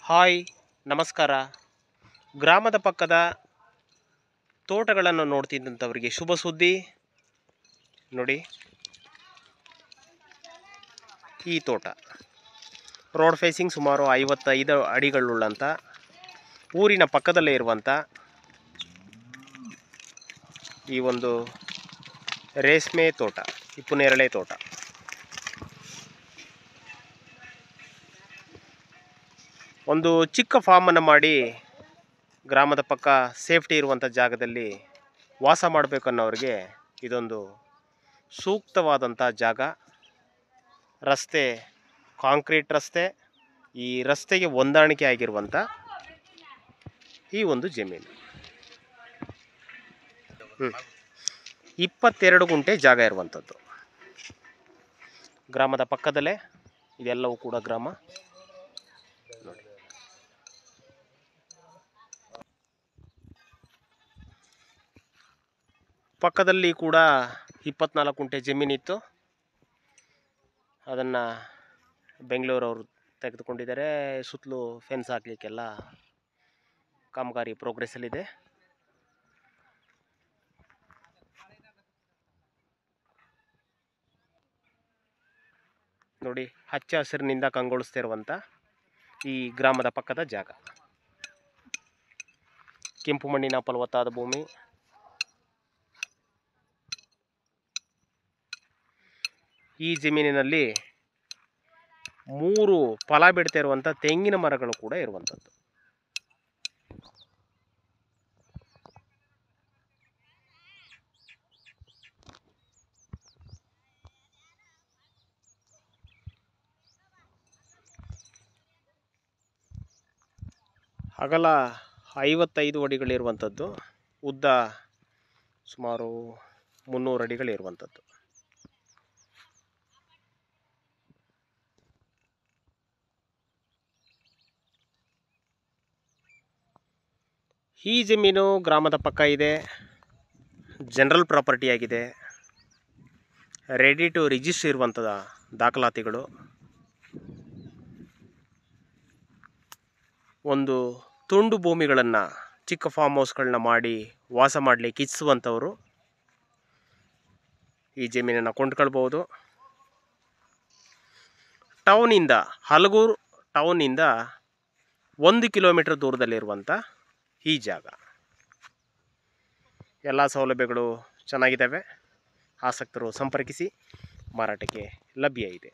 Hi, ನಮಸ್ಕಾರ. ಗ್ರಾಮದ ಪಕ್ಕದ ತೋಟಗಳನ್ನು ನೋಡ್ತಿದ್ದಂಥವರಿಗೆ ಶುಭ ಸುದ್ದಿ. ನೋಡಿ, ಈ ತೋಟ ರೋಡ್ ಫೇಸಿಂಗ್ ಸುಮಾರು 55 ಅಡಿಗಳುಳ್ಳಂಥ ಊರಿನ ಪಕ್ಕದಲ್ಲೇ ಇರುವಂಥ ಈ ಒಂದು ರೇಷ್ಮೆ ತೋಟ, ಹಿಪ್ಪುನೇರಳೆ ತೋಟ. ಒಂದು ಚಿಕ್ಕ ಫಾರ್ಮನ್ನು ಮಾಡಿ ಗ್ರಾಮದ ಪಕ್ಕ ಸೇಫ್ಟಿ ಇರುವಂಥ ಜಾಗದಲ್ಲಿ ವಾಸ ಮಾಡಬೇಕನ್ನೋರಿಗೆ ಇದೊಂದು ಸೂಕ್ತವಾದಂಥ ಜಾಗ. ರಸ್ತೆ ಕಾಂಕ್ರೀಟ್ ರಸ್ತೆ, ಈ ರಸ್ತೆಗೆ ಹೊಂದಾಣಿಕೆ ಆಗಿರುವಂಥ ಈ ಒಂದು ಜಮೀನು. 22 ಗುಂಟೆ ಜಾಗ ಇರುವಂಥದ್ದು. ಗ್ರಾಮದ ಪಕ್ಕದಲ್ಲೇ ಇದೆಲ್ಲವೂ ಕೂಡ ಗ್ರಾಮ. ನೋಡಿ, ಪಕ್ಕದಲ್ಲಿ ಕೂಡ 24 ಗುಂಟೆ ಜಮೀನಿತ್ತು. ಅದನ್ನು ಬೆಂಗಳೂರವರು ತೆಗೆದುಕೊಂಡಿದ್ದಾರೆ. ಸುತ್ತಲೂ ಫೆನ್ಸ್ ಹಾಕಲಿಕ್ಕೆಲ್ಲ ಕಾಮಗಾರಿ ಪ್ರೋಗ್ರೆಸ್ಸಲ್ಲಿದೆ. ನೋಡಿ, ಹಚ್ಚ ಹಸಿರಿನಿಂದ ಕಂಗೊಳಿಸ್ತಿರುವಂಥ ಈ ಗ್ರಾಮದ ಪಕ್ಕದ ಜಾಗ. ಕೆಂಪು ಮಣ್ಣಿನ ಫಲವತ್ತಾದ ಭೂಮಿ. ಈ ಜಮೀನಿನಲ್ಲಿ 3 ಫಲ ಬಿಡ್ತಾ ಇರುವಂಥ ತೆಂಗಿನ ಮರಗಳು ಕೂಡ ಇರುವಂಥದ್ದು. ಅಗಲ 55 ಅಡಿಗಳಿರುವಂಥದ್ದು, ಉದ್ದ ಸುಮಾರು 300 ಅಡಿಗಳಿರುವಂಥದ್ದು. ಈ ಜಮೀನು ಗ್ರಾಮದ ಪಕ್ಕ ಇದೆ, ಜನರಲ್ ಪ್ರಾಪರ್ಟಿ ಆಗಿದೆ, ರೆಡಿ ಟು ರಿಜಿಸ್ಟರ್ ಇರುವಂಥ ದಾಖಲಾತಿಗಳು. ಒಂದು ತುಂಡು ಭೂಮಿಗಳನ್ನು, ಚಿಕ್ಕ ಫಾರ್ಮ್ ಹೌಸ್ಗಳನ್ನ ಮಾಡಿ ವಾಸ ಮಾಡಲಿಕ್ಕೆ ಇಚ್ಛಿಸುವಂಥವರು ಈ ಜಮೀನನ್ನು ಕೊಂಡ್ಕೊಳ್ಬೋದು. ಟೌನಿಂದ, ಹಲಗೂರು ಟೌನಿಂದ 1 ಕಿಲೋಮೀಟರ್ ದೂರದಲ್ಲಿರುವಂಥ ಈ ಜಾಗ. ಎಲ್ಲ ಸೌಲಭ್ಯಗಳು ಚೆನ್ನಾಗಿದ್ದಾವೆ. ಆಸಕ್ತರು ಸಂಪರ್ಕಿಸಿ, ಮಾರಾಟಕ್ಕೆ ಲಭ್ಯ ಇದೆ.